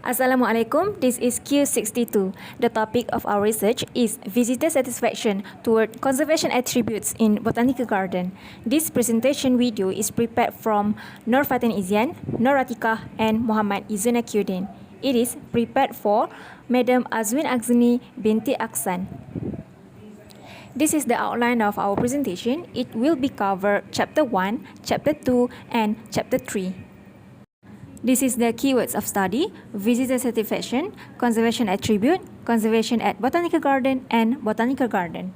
Assalamualaikum, this is Q62. The topic of our research is visitor satisfaction toward conservation attributes in botanical garden. This presentation video is prepared from Nur Fatin Izian, Nur Atikah, and Muhammad Izunakyuddin. It is prepared for Madam Azwin Agzini binti Aksan. This is the outline of our presentation. It will be covered Chapter 1, Chapter 2, and Chapter 3. This is the keywords of study: visitor satisfaction, conservation attribute, conservation at botanical garden, and botanical garden.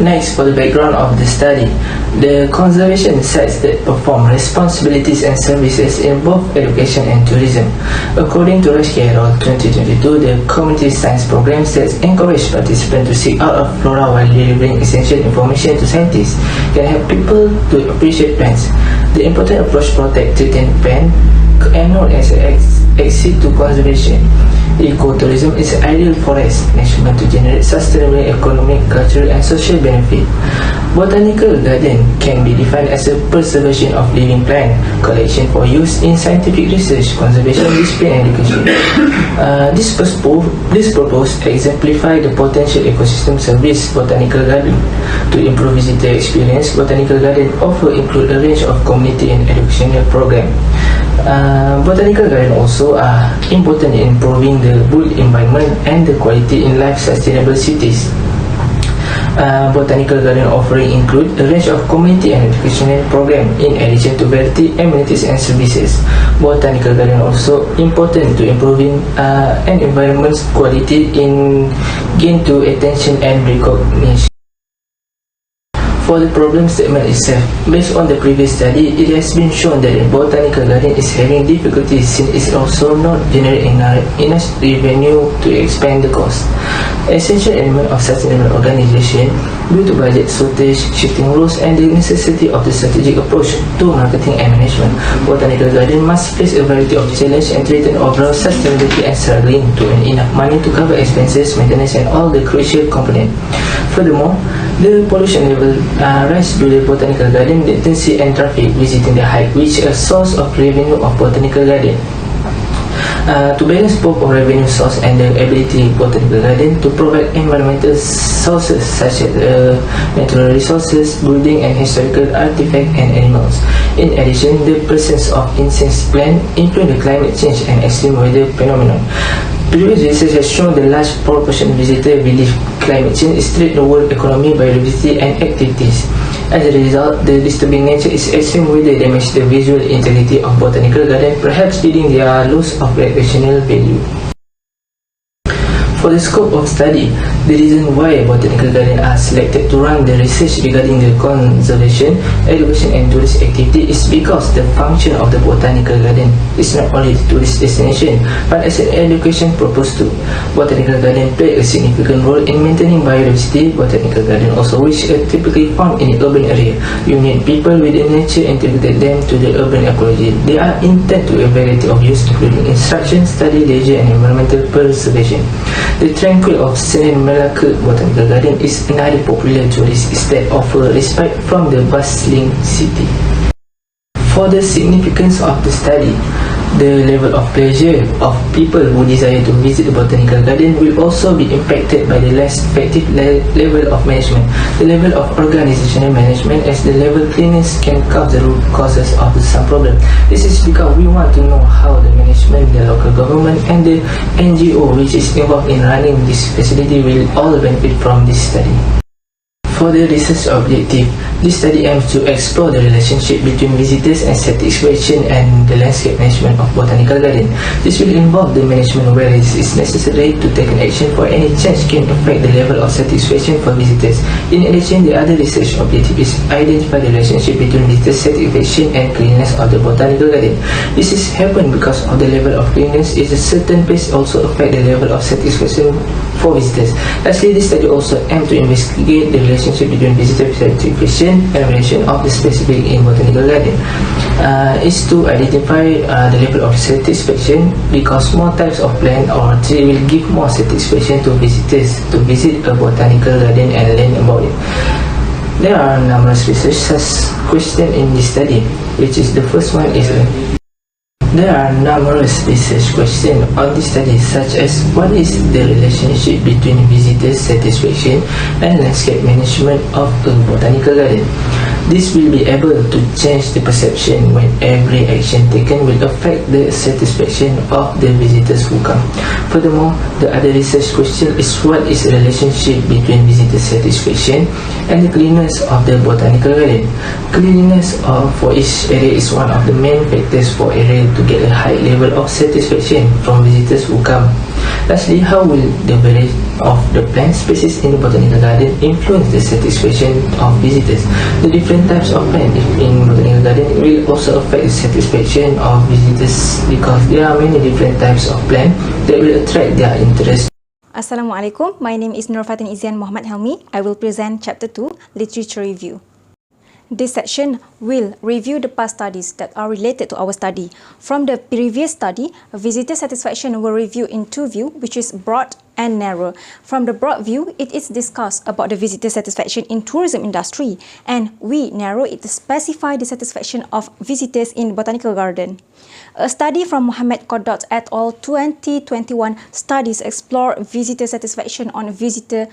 Next, for the background of the study, the conservation sites that perform responsibilities and services in both education and tourism. According to Rush Carroll 2022, the community science program sets encourage participants to seek out of flora while delivering essential information to scientists, can help people to appreciate plants. The important approach protect, treat, and plan, and known as exit to conservation. Ecotourism is ideal forest management to generate sustainable economic, cultural, and social benefit. Botanical garden can be defined as a preservation of living plant collection for use in scientific research, conservation, display, and education. This purpose exemplify the potential ecosystem service botanical garden. To improve visitor experience, botanical garden offer include a range of community and educational program. Botanical garden also are important in improving the built environment and the quality in life sustainable cities. Botanical garden offering include a range of community and educational program in addition to variety amenities and services. Botanical garden also important to improving an environment's quality in gain to attention and recognition. For the problem statement itself, based on the previous study, it has been shown that the botanical garden is having difficulties since it is also not generating enough revenue to expand the cost. Essential element of sustainable organization due to budget shortage, shifting rules, and the necessity of the strategic approach to marketing and management. Botanical garden must face a variety of challenges and threaten overall sustainability and struggling to earn enough money to cover expenses, maintenance, and all the crucial components. Furthermore, the pollution level rise due to the botanical garden, latency and traffic visiting the height, which is a source of revenue of botanical garden. To balance both of revenue source and the ability of botanical garden to provide environmental sources such as natural resources, building and historical artifacts and animals. In addition, the presence of insect plant influence the climate change and extreme weather phenomenon. Previous research has shown the large proportion of visitors believe climate change is threatening the world economy, biodiversity, and activities. As a result, the disturbing nature is extreme weather damage the visual integrity of botanical garden, perhaps leading their loss of recreational value. For the scope of study, the reason why botanical gardens are selected to run the research regarding the conservation, education, and tourist activity is because the function of the botanical garden is not only the tourist destination, but as an education purpose too. Botanical garden play a significant role in maintaining biodiversity. Botanical garden also, which are typically found in the urban area, unite people within nature and integrate them to the urban ecology. They are intended to a variety of use, including instruction, study, leisure, and environmental preservation. The tranquil of Senen Melaka Botanical Garden is another popular tourist estate offer respite from the bustling city. For the significance of the study, the level of pleasure of people who desire to visit the botanical garden will also be impacted by the less effective level of management. The level of organizational management as the level cleanliness can cause the root causes of some problem. This is because we want to know how the management, the local government, and the NGO which is involved in running this facility will all benefit from this study. For the research objective, this study aims to explore the relationship between visitors and satisfaction and the landscape management of botanical garden. This will involve the management where it is necessary to take an action for any change can affect the level of satisfaction for visitors. In addition, the other research objective is identify the relationship between visitor satisfaction and cleanliness of the botanical garden. This is happen because of the level of cleanliness is a certain place also affect the level of satisfaction for visitors. Lastly, this study also aims to investigate the relationship between visitor satisfaction and relation of the specific in botanical garden. Is to identify the level of satisfaction because more types of plant or tree will give more satisfaction to visitors to visit a botanical garden and learn about it. There are numerous research questions in this study, which is the first one is There are numerous research questions on this study, such as what is the relationship between visitor satisfaction and landscape management of a botanical garden. This will be able to change the perception when every action taken will affect the satisfaction of the visitors who come. Furthermore, the other research question is what is the relationship between visitor satisfaction and the cleanliness of the botanical garden. Cleanliness for each area is one of the main factors for area to get a high level of satisfaction from visitors who come. Lastly, how will the variety of the plant species in the botanical garden influence the satisfaction of visitors? The different types of plants in botanical garden will also affect the satisfaction of visitors because there are many different types of plants that will attract their interest. Assalamualaikum, my name is Nurfatin Izian Muhammad Helmi. I will present Chapter 2, Literature Review. This section will review the past studies that are related to our study. From the previous study, visitor satisfaction will review in two views, which is broad and narrow. From the broad view, it is discussed about the visitor satisfaction in tourism industry, and we narrow it to specify the satisfaction of visitors in botanical garden. A study from Mohammed Kodot et al. 2021 studies explore visitor satisfaction on visitor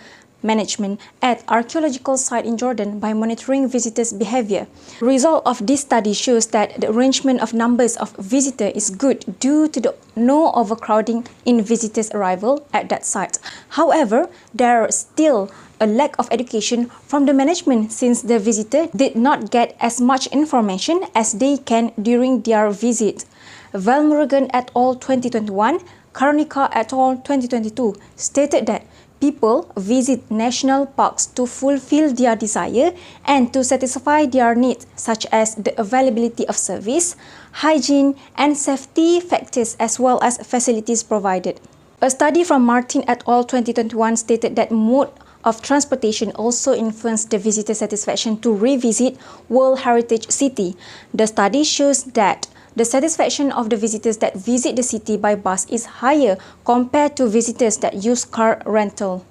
management at archaeological site in Jordan by monitoring visitors' behavior. Result of this study shows that the arrangement of numbers of visitors is good due to no overcrowding in visitors' arrival at that site. However, there is still a lack of education from the management since the visitor did not get as much information as they can during their visit. Valmurugan et al. 2021, Karonika et al. 2022 stated that people visit national parks to fulfill their desire and to satisfy their needs such as the availability of service, hygiene, and safety factors as well as facilities provided. A study from Martin et al. 2021 stated that mode of transportation also influenced the visitor satisfaction to revisit World Heritage City. The study shows that the satisfaction of the visitors that visit the city by bus is higher compared to visitors that use car rental.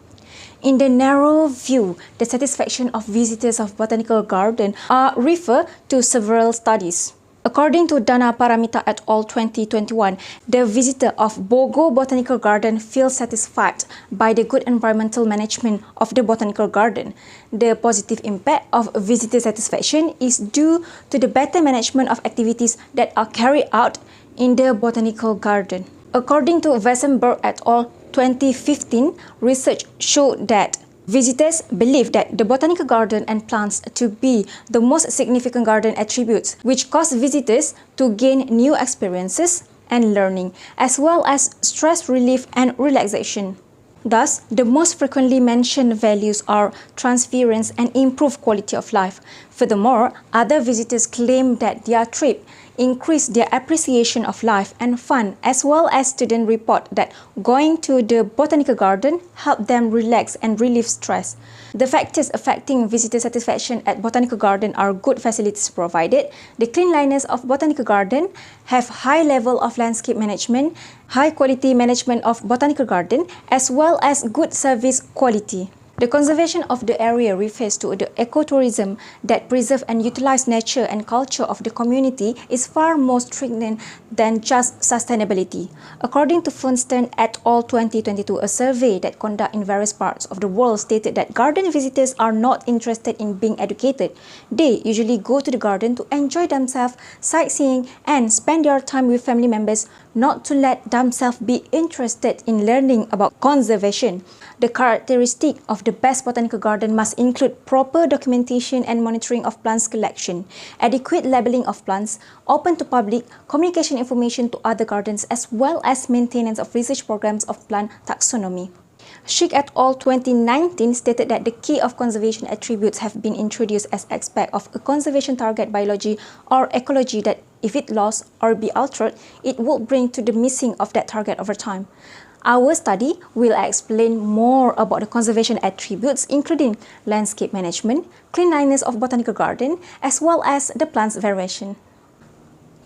In the narrow view, the satisfaction of visitors of botanical garden are referred to several studies. According to Dana Paramita et al. 2021, the visitor of Bogo Botanical Garden feels satisfied by the good environmental management of the botanical garden. The positive impact of visitor satisfaction is due to the better management of activities that are carried out in the botanical garden. According to Wesenberg et al. 2015, research showed that visitors believe that the botanical garden and plants to be the most significant garden attributes, which cause visitors to gain new experiences and learning, as well as stress relief and relaxation. Thus, the most frequently mentioned values are transference and improved quality of life. Furthermore, other visitors claim that their trip increased their appreciation of life and fun, as well as students report that going to the botanical garden helped them relax and relieve stress. The factors affecting visitor satisfaction at botanical garden are good facilities provided, the cleanliness of botanical garden, have high level of landscape management, high quality management of botanical garden, as well as good service quality. The conservation of the area refers to the ecotourism that preserve and utilize nature and culture of the community is far more stringent than just sustainability. According to Funston et al. 2022, a survey that conducted in various parts of the world stated that garden visitors are not interested in being educated. They usually go to the garden to enjoy themselves, sightseeing, and spend their time with family members, not to let themselves be interested in learning about conservation. The characteristic of the best botanical garden must include proper documentation and monitoring of plants collection, adequate labeling of plants, open to public, communication information to other gardens, as well as maintenance of research programs of plant taxonomy. Sheikh et al. 2019 stated that the key of conservation attributes have been introduced as aspect of a conservation target biology or ecology that if it lost or be altered, it would bring to the missing of that target over time. Our study will explain more about the conservation attributes including landscape management, cleanliness of botanical garden, as well as the plant's variation.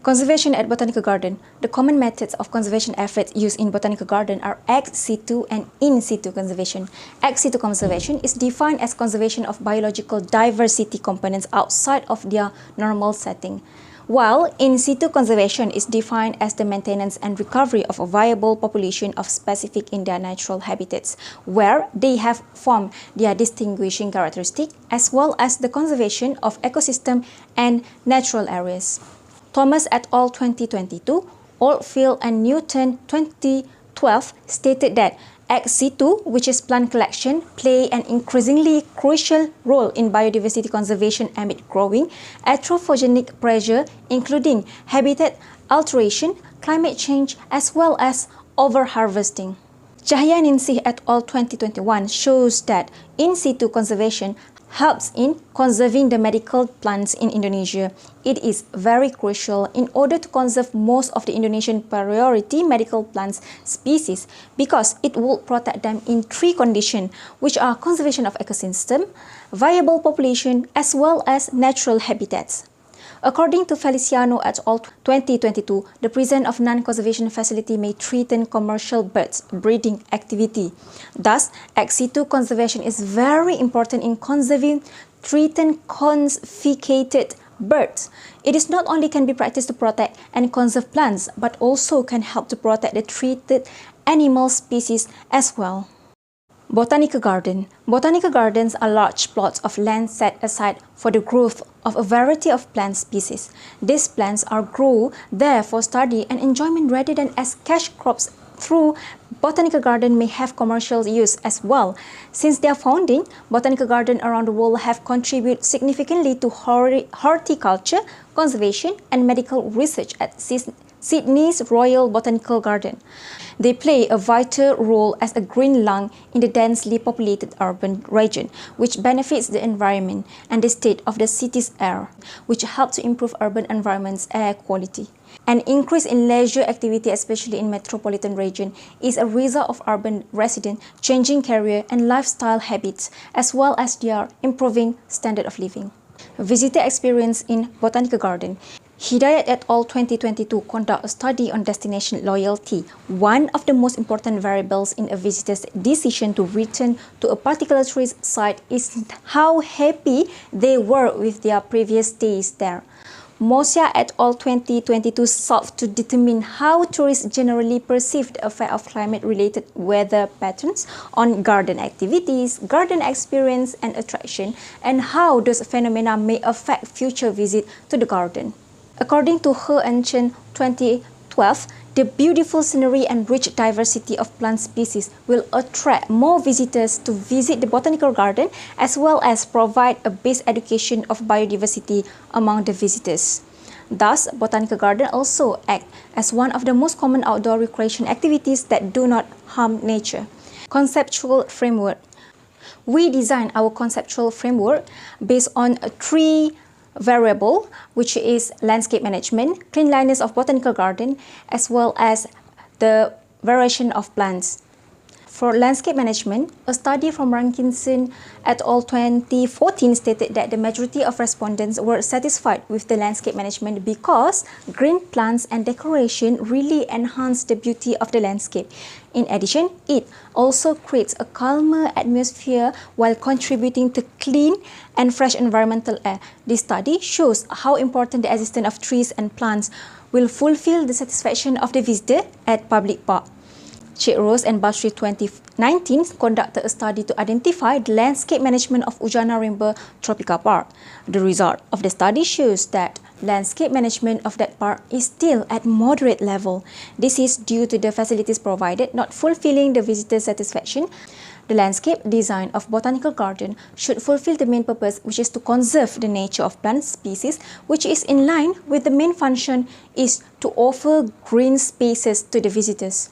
Conservation at botanical garden. The common methods of conservation efforts used in botanical garden are ex situ and in situ conservation. Ex situ conservation is defined as conservation of biological diversity components outside of their normal setting. While in situ conservation is defined as the maintenance and recovery of a viable population of specific in their natural habitats, where they have formed their distinguishing characteristic, as well as the conservation of ecosystem and natural areas. Thomas et al. 2022, Oldfield and Newton 2012 stated that ex situ, which is plant collection, play an increasingly crucial role in biodiversity conservation amid growing anthropogenic pressure, including habitat alteration, climate change, as well as overharvesting. Cahyaningsih et al. 2021 shows that in situ conservation helps in conserving the medical plants in Indonesia. It is very crucial in order to conserve most of the Indonesian priority medical plants species because it will protect them in three conditions, which are conservation of ecosystem, viable population, as well as natural habitats. According to Feliciano et al. 2022, the presence of non-conservation facility may threaten commercial birds breeding activity. Thus, ex situ conservation is very important in conserving threatened confiscated birds. It is not only can be practiced to protect and conserve plants, but also can help to protect the treated animal species as well. Botanical garden. Botanical gardens are large plots of land set aside for the growth of a variety of plant species. These plants are grown there for study and enjoyment rather than as cash crops. Through botanical garden may have commercial use as well. Since their founding, botanical gardens around the world have contributed significantly to horticulture, conservation, and medical research at Sydney's Royal Botanical Garden. They play a vital role as a green lung in the densely populated urban region, which benefits the environment and the state of the city's air, which helps to improve urban environment's air quality. An increase in leisure activity, especially in metropolitan region, is a result of urban residents changing career and lifestyle habits, as well as their improving standard of living. Visitor experience in botanical garden. Hidayat et al. 2022 conduct a study on destination loyalty. One of the most important variables in a visitor's decision to return to a particular tourist site is how happy they were with their previous stays there. Mosia et al. 2022 sought to determine how tourists generally perceive the effect of climate-related weather patterns on garden activities, garden experience and attraction, and how those phenomena may affect future visits to the garden. According to He and Chen 2012, the beautiful scenery and rich diversity of plant species will attract more visitors to visit the botanical garden, as well as provide a base education of biodiversity among the visitors. Thus, botanical garden also act as one of the most common outdoor recreation activities that do not harm nature. Conceptual framework. We design our conceptual framework based on three variable, which is landscape management, cleanliness of botanical garden, as well as the variation of plants. For landscape management, a study from Rankinson et al. 2014 stated that the majority of respondents were satisfied with the landscape management because green plants and decoration really enhance the beauty of the landscape. In addition, it also creates a calmer atmosphere while contributing to clean and fresh environmental air. This study shows how important the existence of trees and plants will fulfill the satisfaction of the visitor at public park. Cik Rose and Basri 2019 conducted a study to identify the landscape management of Ujana Rimba Tropical Park. The result of the study shows that landscape management of that park is still at moderate level. This is due to the facilities provided not fulfilling the visitor's satisfaction. The landscape design of botanical garden should fulfill the main purpose, which is to conserve the nature of plant species, which is in line with the main function is to offer green spaces to the visitors.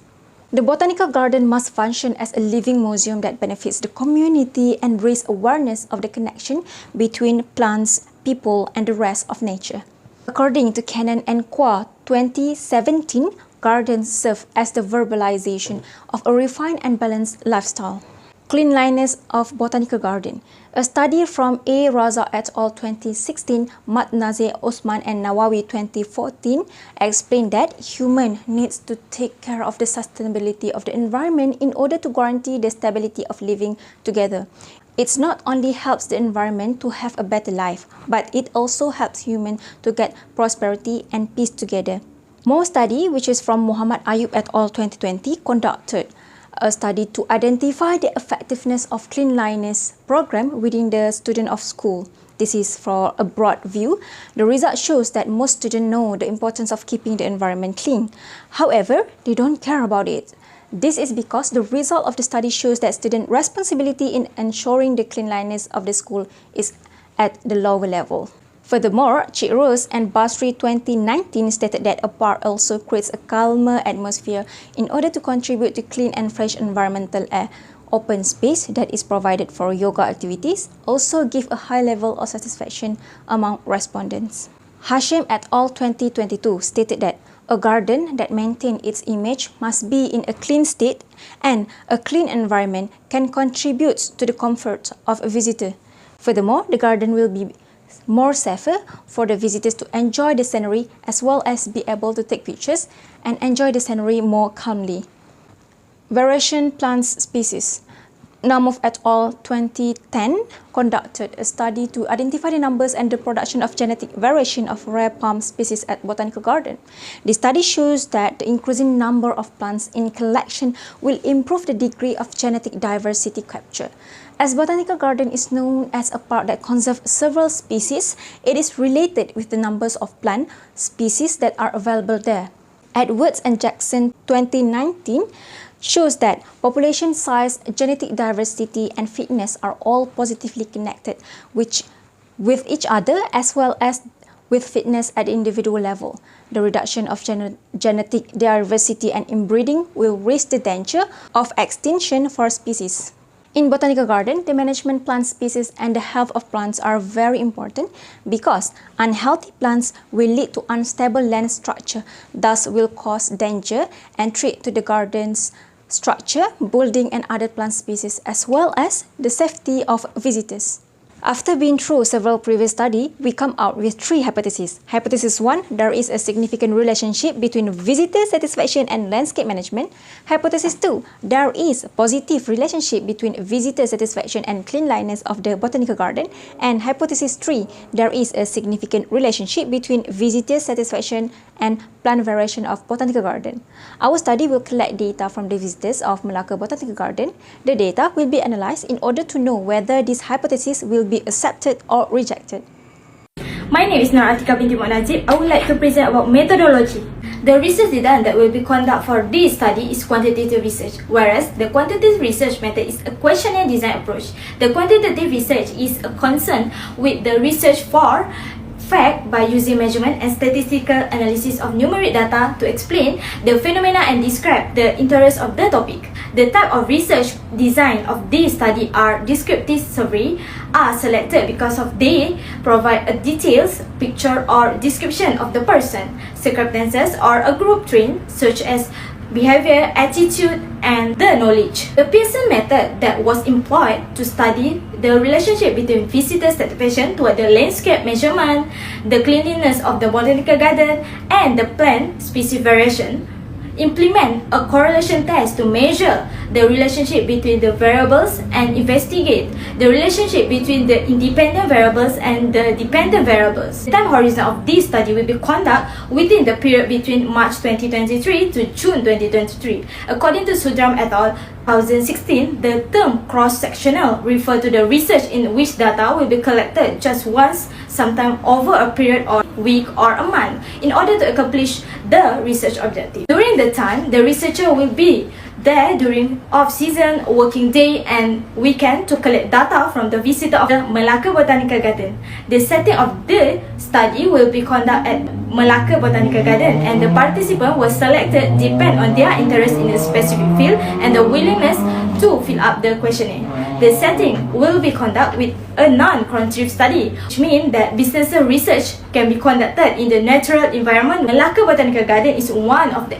The botanical garden must function as a living museum that benefits the community and raise awareness of the connection between plants, people, and the rest of nature. According to Cannon and Qua 2017, gardens serve as the verbalization of a refined and balanced lifestyle. Cleanliness of botanical garden. A study from A. Raza et al. 2016, Mat Nazir Osman and Nawawi 2014 explained that human needs to take care of the sustainability of the environment in order to guarantee the stability of living together. It not only helps the environment to have a better life, but it also helps humans to get prosperity and peace together. More study, which is from Muhammad Ayub et al. 2020, conducted a study to identify the effectiveness of cleanliness program within the student of school. This is for a broad view. The result shows that most students know the importance of keeping the environment clean. However, they don't care about it. This is because the result of the study shows that student responsibility in ensuring the cleanliness of the school is at the lower level. Furthermore, Chirose and Basri 2019 stated that a park also creates a calmer atmosphere in order to contribute to clean and fresh environmental air. Open space that is provided for yoga activities also give a high level of satisfaction among respondents. Hashim et al. 2022 stated that a garden that maintains its image must be in a clean state, and a clean environment can contribute to the comfort of a visitor. Furthermore, the garden will be more safer for the visitors to enjoy the scenery as well as be able to take pictures and enjoy the scenery more calmly. Variation plants species. Namov et al. 2010 conducted a study to identify the numbers and the production of genetic variation of rare palm species at botanical garden. The study shows that the increasing number of plants in collection will improve the degree of genetic diversity capture. As botanical garden is known as a park that conserves several species, it is related with the numbers of plant species that are available there. Edwards and Jackson 2019 shows that population size, genetic diversity, and fitness are all positively connected with each other as well as with fitness at the individual level. The reduction of genetic diversity and inbreeding will raise the danger of extinction for species. In botanical garden, the management plant species and the health of plants are very important because unhealthy plants will lead to unstable land structure, thus will cause danger and threat to the garden's structure, building and other plant species as well as the safety of visitors. After being through several previous studies, we come out with 3 hypotheses. Hypothesis 1, there is a significant relationship between visitor satisfaction and landscape management. Hypothesis 2, there is a positive relationship between visitor satisfaction and cleanliness of the botanical garden. And hypothesis 3, there is a significant relationship between visitor satisfaction and plant variation of botanical garden. Our study will collect data from the visitors of Melaka Botanical Garden. The data will be analyzed in order to know whether this hypothesis will be accepted or rejected. My name is Nur Atika binti Najib. I would like to present about methodology. The research done that will be conducted for this study is quantitative research, whereas the quantitative research method is a questionnaire design approach. The quantitative research is a concern with the research for fact by using measurement and statistical analysis of numeric data to explain the phenomena and describe the interest of the topic. The type of research design of this study are descriptive survey are selected because of they provide a detailed picture or description of the person, circumstances or a group trait such as behavior, attitude, and the knowledge. The Pearson method that was employed to study the relationship between visitor satisfaction toward the landscape measurement, the cleanliness of the botanical garden, and the plant species variation implement a correlation test to measure the relationship between the variables and investigate the relationship between the independent variables and the dependent variables. The time horizon of this study will be conducted within the period between March 2023 to June 2023. According to Sudram et al. 2016, the term cross-sectional refer to the research in which data will be collected just once, sometime over a period of week or a month, in order to accomplish the research objective. During the time, the researcher will be there during off-season, working day and weekend to collect data from the visitor of the Melaka Botanical Garden. The setting of the study will be conducted at Melaka Botanical Garden, and the participant was selected depend on their interest in a specific field and the willingness to fill up the questionnaire. The setting will be conducted with a non-quantitative study, which means that business research can be conducted in the natural environment. Melaka Botanical Garden is one of the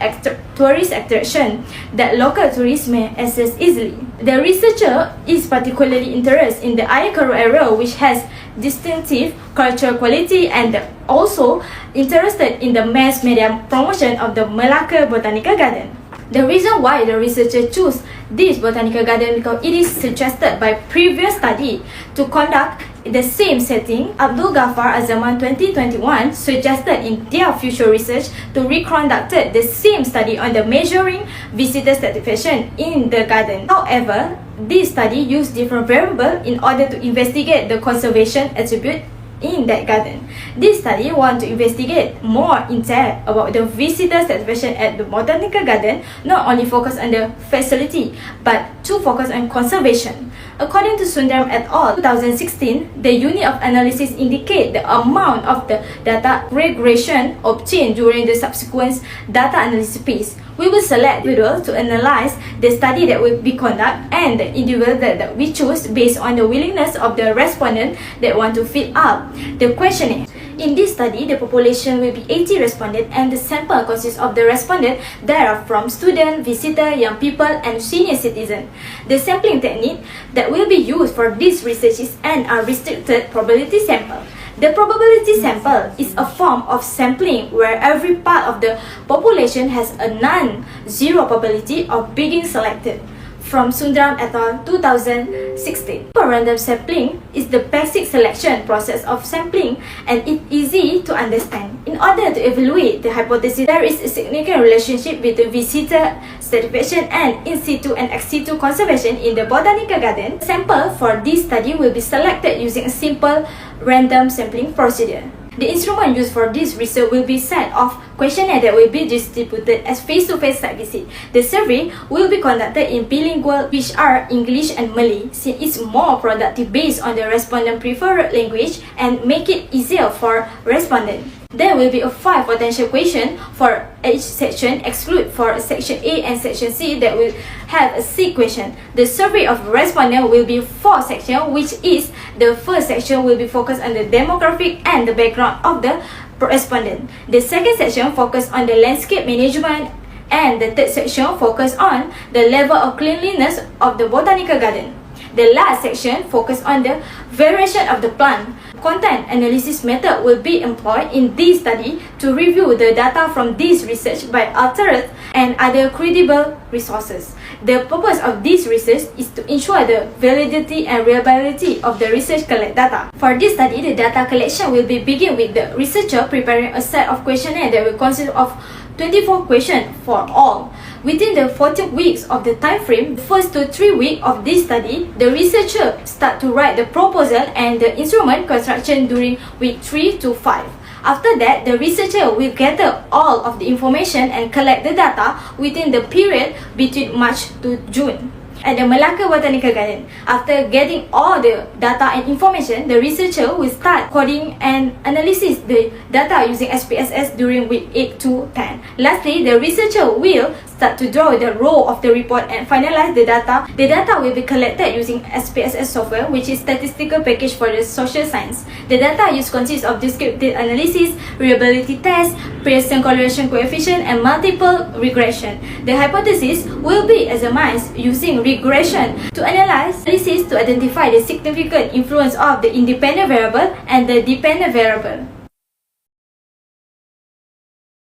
tourist attractions that local tourists may access easily. The researcher is particularly interested in the Ayakaro area, which has distinctive cultural quality, and also interested in the mass media promotion of the Melaka Botanical Garden. The reason why the researcher choose this botanical garden because it is suggested by previous study to conduct the same setting. Abdul Ghaffar Azaman 2021 suggested in their future research to reconduct the same study on the measuring visitor satisfaction in the garden. However, this study used different variables in order to investigate the conservation attribute in that garden. This study wants to investigate more in depth about the visitor satisfaction at the botanical garden, not only focus on the facility, but to focus on conservation. According to Sundaram et al. 2016, the unit of analysis indicate the amount of the data regression obtained during the subsequent data analysis phase. We will select individuals to analyze the study that will be conducted and the individual that we choose based on the willingness of the respondent that want to fill up the questionnaire. In this study, the population will be 80 respondents and the sample consists of the respondents that are from student, visitor, young people and senior citizen. The sampling technique that will be used for this research is an unrestricted probability sample. The probability sample is a form of sampling where every part of the population has a non-zero probability of being selected. From Sundaram et al. 2016. Random sampling is the basic selection process of sampling and it's easy to understand. In order to evaluate the hypothesis, there is a significant relationship between visitor satisfaction and in situ and ex situ conservation in the botanical garden. Sample for this study will be selected using a simple random sampling procedure. The instrument used for this research will be set of questionnaire that will be distributed as face-to-face site visit. The survey will be conducted in bilingual, which are English and Malay, since it's more productive based on the respondent preferred language and make it easier for respondent. There will be a 5 potential question for each section, exclude for section A and section C that will have a C question. The survey of respondent will be 4 sections, which is the first section will be focused on the demographic and the background of the respondent. The second section focus on the landscape management and the third section focus on the level of cleanliness of the botanical garden. The last section focus on the variation of the plant. Content analysis method will be employed in this study to review the data from this research by alternate and other credible resources. The purpose of this research is to ensure the validity and reliability of the research collect data. For this study, the data collection will be begin with the researcher preparing a set of questionnaire that will consist of 24 questions for all. Within the 14 weeks of the time frame, the first 3 weeks of this study, the researcher start to write the proposal and the instrument construction during week 3 to 5. After that, the researcher will gather all of the information and collect the data within the period between March to June. At the Melaka Botanical Garden, after getting all the data and information, the researcher will start coding and analysis the data using SPSS during week 8 to 10. Lastly, the researcher will start to draw the row of the report and finalize the data. The data will be collected using SPSS software, which is statistical package for the social science. The data used consists of descriptive analysis, reliability test, Pearson correlation coefficient, and multiple regression. The hypothesis will be examined using regression to analyze analysis to identify the significant influence of the independent variable and the dependent variable.